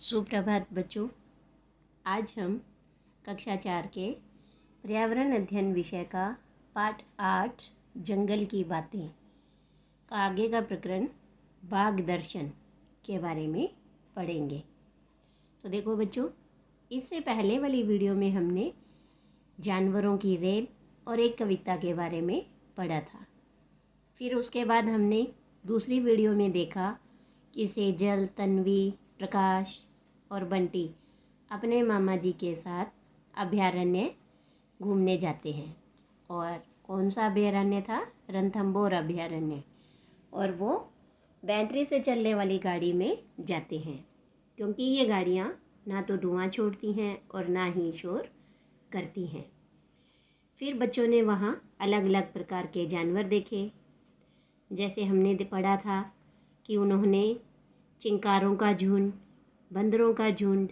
सुप्रभात बच्चों। आज हम कक्षा 4 के पर्यावरण अध्ययन विषय का पाठ 8 जंगल की बातें का आगे का प्रकरण बाघ दर्शन के बारे में पढ़ेंगे। तो देखो बच्चों, इससे पहले वाली वीडियो में हमने जानवरों की रेल और एक कविता के बारे में पढ़ा था। फिर उसके बाद हमने दूसरी वीडियो में देखा कि सेजल, तन्वी, प्रकाश और बंटी अपने मामा जी के साथ अभयारण्य घूमने जाते हैं। और कौन सा अभयारण्य था? रणथंभौर अभयारण्य। और वो बैटरी से चलने वाली गाड़ी में जाते हैं, क्योंकि ये गाड़ियाँ ना तो धुआं छोड़ती हैं और ना ही शोर करती हैं। फिर बच्चों ने वहाँ अलग अलग प्रकार के जानवर देखे। जैसे हमने पढ़ा था कि उन्होंने चिंकारों का झुंड, बंदरों का झुंड,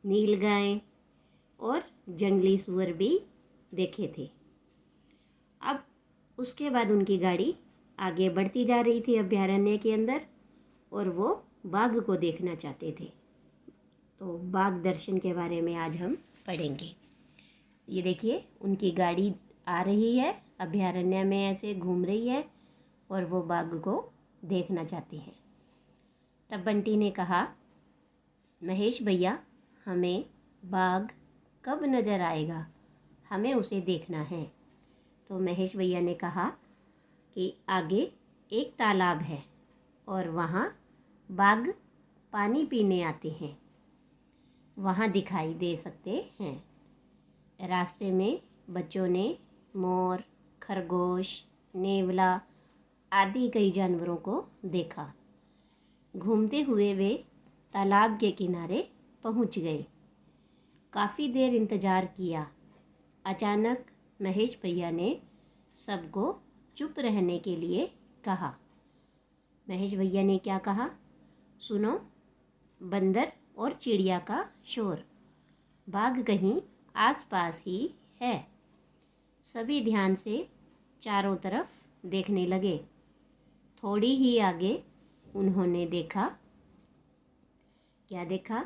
नीलगाय और जंगली सूअर भी देखे थे। अब उसके बाद उनकी गाड़ी आगे बढ़ती जा रही थी अभयारण्य के अंदर, और वो बाघ को देखना चाहते थे। तो बाघ दर्शन के बारे में आज हम पढ़ेंगे। ये देखिए, उनकी गाड़ी आ रही है, अभयारण्य में ऐसे घूम रही है और वो बाघ को देखना चाहती हैं। तब बंटी ने कहा, महेश भैया, हमें बाघ कब नज़र आएगा? हमें उसे देखना है। तो महेश भैया ने कहा कि आगे एक तालाब है और वहाँ बाघ पानी पीने आते हैं, वहाँ दिखाई दे सकते हैं। रास्ते में बच्चों ने मोर, खरगोश, नेवला आदि कई जानवरों को देखा। घूमते हुए वे तालाब के किनारे पहुंच गए। काफ़ी देर इंतज़ार किया। अचानक महेश भैया ने सबको चुप रहने के लिए कहा। महेश भैया ने क्या कहा? सुनो, बंदर और चिड़िया का शोर, बाघ कहीं आसपास ही है। सभी ध्यान से चारों तरफ देखने लगे। थोड़ी ही आगे उन्होंने देखा, क्या देखा?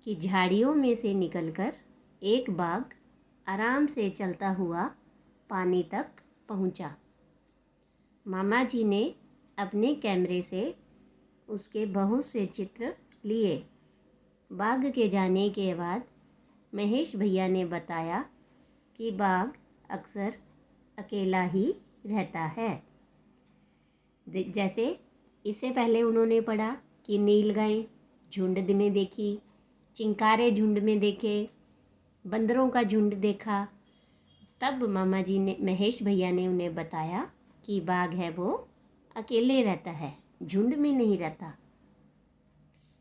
कि झाड़ियों में से निकलकर एक बाघ आराम से चलता हुआ पानी तक पहुंचा। मामा जी ने अपने कैमरे से उसके बहुत से चित्र लिए। बाघ के जाने के बाद महेश भैया ने बताया कि बाघ अक्सर अकेला ही रहता है। जैसे इससे पहले उन्होंने पढ़ा कि नीलगाय झुंड में देखी, चिंकारे झुंड में देखे, बंदरों का झुंड देखा। तब मामा जी ने, महेश भैया ने उन्हें बताया कि बाघ है वो अकेले रहता है, झुंड में नहीं रहता।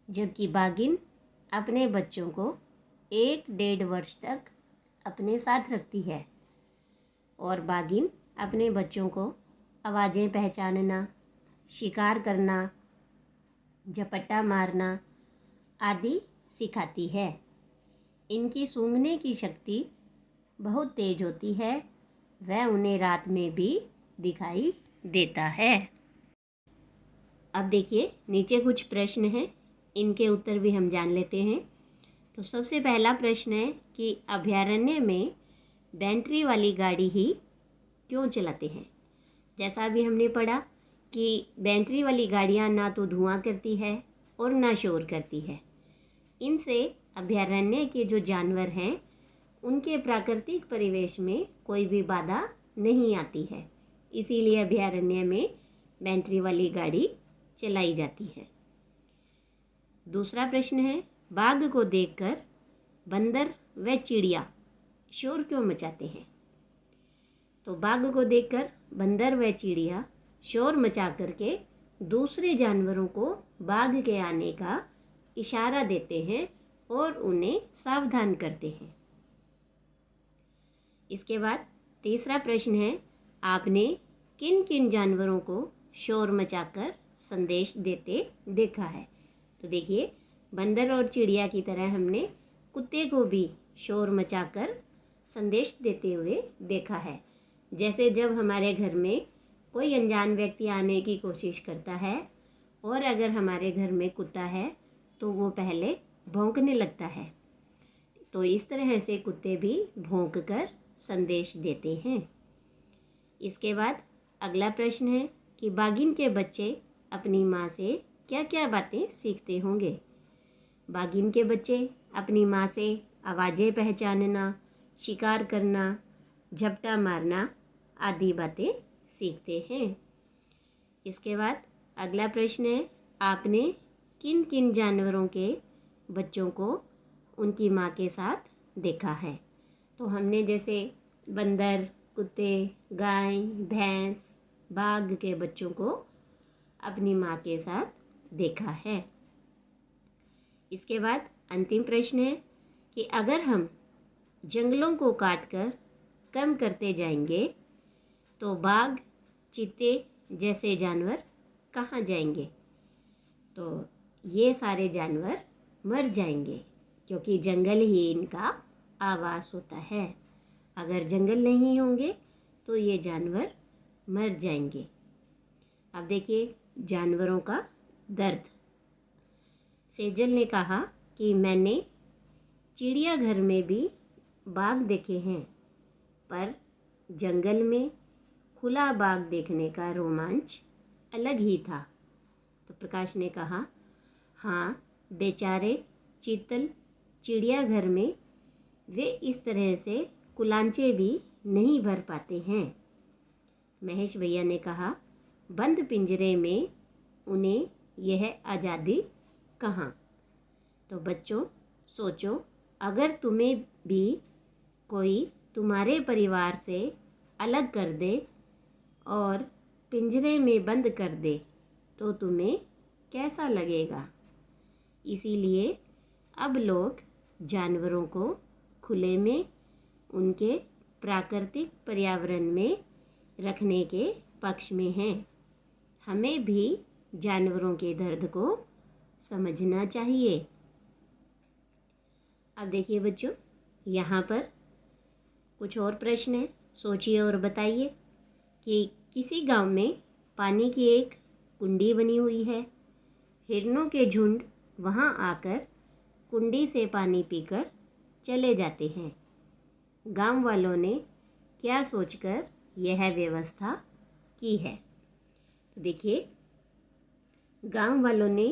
जबकि बाघिन अपने बच्चों को 1-1.5 वर्ष तक अपने साथ रखती है, और बाघिन अपने बच्चों को आवाज़ें पहचानना, शिकार करना, झपट्टा मारना आदि सिखाती है। इनकी सूंघने की शक्ति बहुत तेज होती है, वह उन्हें रात में भी दिखाई देता है। अब देखिए, नीचे कुछ प्रश्न हैं, इनके उत्तर भी हम जान लेते हैं। तो सबसे पहला प्रश्न है कि अभयारण्य में बैटरी वाली गाड़ी ही क्यों चलाते हैं? जैसा अभी हमने पढ़ा कि बैटरी वाली गाड़ियाँ ना तो धुआं करती है और ना शोर करती है। इनसे अभयारण्य के जो जानवर हैं उनके प्राकृतिक परिवेश में कोई भी बाधा नहीं आती है, इसीलिए अभयारण्य में बैटरी वाली गाड़ी चलाई जाती है। दूसरा प्रश्न है, बाघ को देखकर बंदर व चिड़िया शोर क्यों मचाते हैं? तो बाघ को देखकर बंदर व चिड़िया शोर मचा करके दूसरे जानवरों को बाघ के आने का इशारा देते हैं और उन्हें सावधान करते हैं। इसके बाद तीसरा प्रश्न है, आपने किन किन जानवरों को शोर मचाकर संदेश देते देखा है? तो देखिए, बंदर और चिड़िया की तरह हमने कुत्ते को भी शोर मचाकर संदेश देते हुए देखा है। जैसे जब हमारे घर में कोई अनजान व्यक्ति आने की कोशिश करता है और अगर हमारे घर में कुत्ता है तो वो पहले भौंकने लगता है। तो इस तरह से कुत्ते भी भौंक कर संदेश देते हैं। इसके बाद अगला प्रश्न है कि बाघिन के बच्चे अपनी माँ से क्या क्या बातें सीखते होंगे। बाघिन के बच्चे अपनी माँ से आवाज़ें पहचानना, शिकार करना, झपटा मारना आदि बातें सीखते हैं। इसके बाद अगला प्रश्न है, आपने किन किन जानवरों के बच्चों को उनकी माँ के साथ देखा है। तो हमने जैसे बंदर, कुत्ते, गाय, भैंस, बाघ के बच्चों को अपनी माँ के साथ देखा है। इसके बाद अंतिम प्रश्न है कि अगर हम जंगलों को काटकर कम करते जाएंगे तो बाघ, चीते जैसे जानवर कहाँ जाएंगे। तो ये सारे जानवर मर जाएंगे, क्योंकि जंगल ही इनका आवास होता है। अगर जंगल नहीं होंगे तो ये जानवर मर जाएंगे। अब देखिए जानवरों का दर्द। सेजल ने कहा कि मैंने चिड़ियाघर में भी बाघ देखे हैं, पर जंगल में खुला बाघ देखने का रोमांच अलग ही था। तो प्रकाश ने कहा, हाँ, बेचारे चीतल चिड़ियाघर में वे इस तरह से कुलांचे भी नहीं भर पाते हैं। महेश भैया ने कहा, बंद पिंजरे में उन्हें यह आज़ादी कहाँ। तो बच्चों सोचो, अगर तुम्हें भी कोई तुम्हारे परिवार से अलग कर दे और पिंजरे में बंद कर दे तो तुम्हें कैसा लगेगा। इसीलिए अब लोग जानवरों को खुले में उनके प्राकृतिक पर्यावरण में रखने के पक्ष में हैं। हमें भी जानवरों के दर्द को समझना चाहिए। अब देखिए बच्चों, यहाँ पर कुछ और प्रश्न है, सोचिए और बताइए कि किसी गांव में पानी की एक कुंडी बनी हुई है। हिरणों के झुंड वहां आकर कुंडी से पानी पीकर चले जाते हैं। गांव वालों ने क्या सोचकर यह व्यवस्था की है। तो देखिए, गांव वालों ने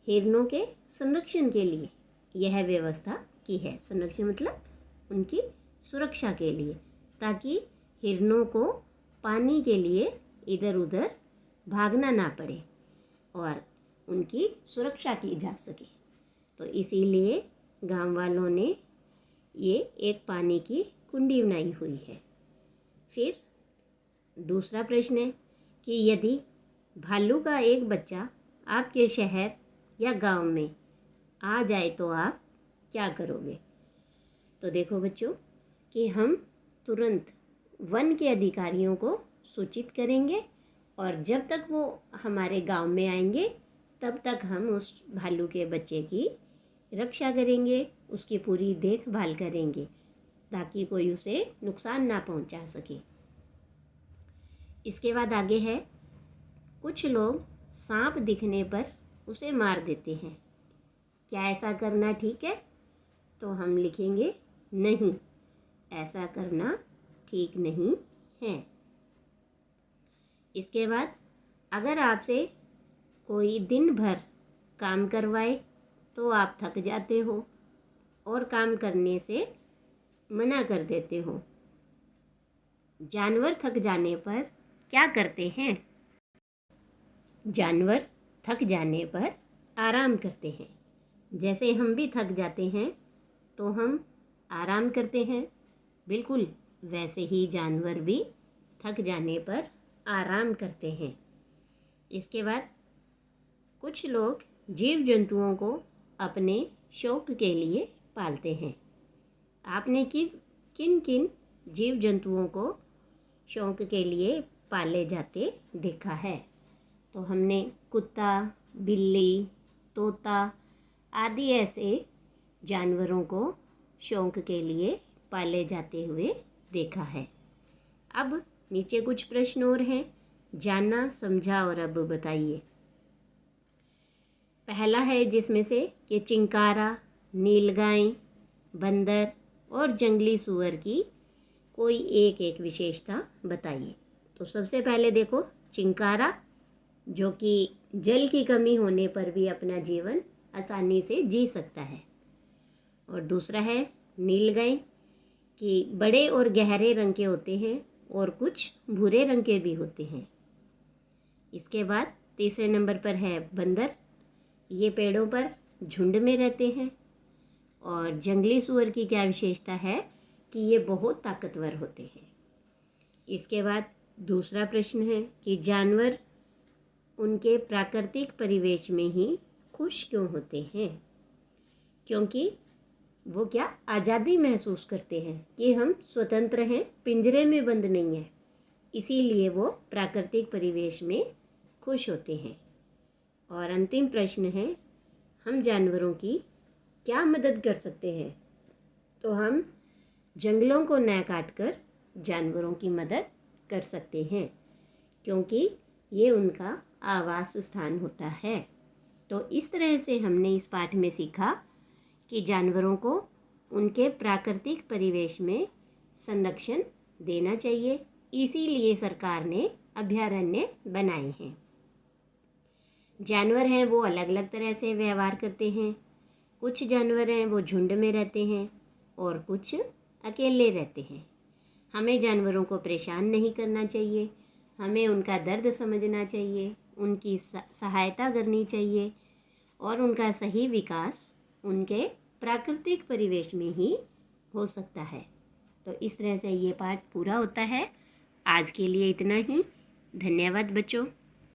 हिरणों के संरक्षण के लिए यह व्यवस्था की है। संरक्षण मतलब उनकी सुरक्षा के लिए, ताकि हिरणों को पानी के लिए इधर उधर भागना ना पड़े और उनकी सुरक्षा की जा सके। तो इसीलिए गांव वालों ने ये एक पानी की कुंडी बनाई हुई है। फिर दूसरा प्रश्न है कि यदि भालू का एक बच्चा आपके शहर या गांव में आ जाए तो आप क्या करोगे। तो देखो बच्चों कि हम तुरंत वन के अधिकारियों को सूचित करेंगे और जब तक वो हमारे गांव में आएंगे तब तक हम उस भालू के बच्चे की रक्षा करेंगे, उसकी पूरी देखभाल करेंगे ताकि कोई उसे नुकसान ना पहुंचा सके। इसके बाद आगे है, कुछ लोग सांप दिखने पर उसे मार देते हैं। क्या ऐसा करना ठीक है। तो हम लिखेंगे नहीं, ऐसा करना ठीक नहीं है। इसके बाद अगर आपसे कोई दिन भर काम करवाए तो आप थक जाते हो और काम करने से मना कर देते हो। जानवर थक जाने पर क्या करते हैं। जानवर थक जाने पर आराम करते हैं। जैसे हम भी थक जाते हैं तो हम आराम करते हैं, बिल्कुल वैसे ही जानवर भी थक जाने पर आराम करते हैं। इसके बाद कुछ लोग जीव जंतुओं को अपने शौक के लिए पालते हैं। आपने किन किन जीव जंतुओं को शौक के लिए पाले जाते देखा है। तो हमने कुत्ता, बिल्ली, तोता आदि ऐसे जानवरों को शौक के लिए पाले जाते हुए देखा है। अब नीचे कुछ प्रश्न और हैं, जाना, समझा और अब बताइए। पहला है जिसमें से कि चिंकारा नीलगाय, बंदर और जंगली सूअर की कोई एक एक विशेषता बताइए। तो सबसे पहले देखो चिंकारा, जो कि जल की कमी होने पर भी अपना जीवन आसानी से जी सकता है। और दूसरा है नीलगाय, कि बड़े और गहरे रंग के होते हैं और कुछ भूरे रंग के भी होते हैं। इसके बाद तीसरे नंबर पर है बंदर, ये पेड़ों पर झुंड में रहते हैं। और जंगली सूअर की क्या विशेषता है कि ये बहुत ताकतवर होते हैं। इसके बाद दूसरा प्रश्न है कि जानवर उनके प्राकृतिक परिवेश में ही खुश क्यों होते हैं? क्योंकि वो क्या आज़ादी महसूस करते हैं कि हम स्वतंत्र हैं, पिंजरे में बंद नहीं हैं, इसीलिए वो प्राकृतिक परिवेश में खुश होते हैं। और अंतिम प्रश्न है, हम जानवरों की क्या मदद कर सकते हैं? तो हम जंगलों को न काटकर जानवरों की मदद कर सकते हैं, क्योंकि ये उनका आवास स्थान होता है। तो इस तरह से हमने इस पाठ में सीखा कि जानवरों को उनके प्राकृतिक परिवेश में संरक्षण देना चाहिए, इसीलिए सरकार ने अभयारण्य बनाए हैं। जानवर हैं वो अलग अलग तरह से व्यवहार करते हैं। कुछ जानवर हैं वो झुंड में रहते हैं और कुछ अकेले रहते हैं। हमें जानवरों को परेशान नहीं करना चाहिए, हमें उनका दर्द समझना चाहिए, उनकी सहायता करनी चाहिए और उनका सही विकास उनके प्राकृतिक परिवेश में ही हो सकता है। तो इस तरह से ये पाठ पूरा होता है। आज के लिए इतना ही। धन्यवाद बच्चों।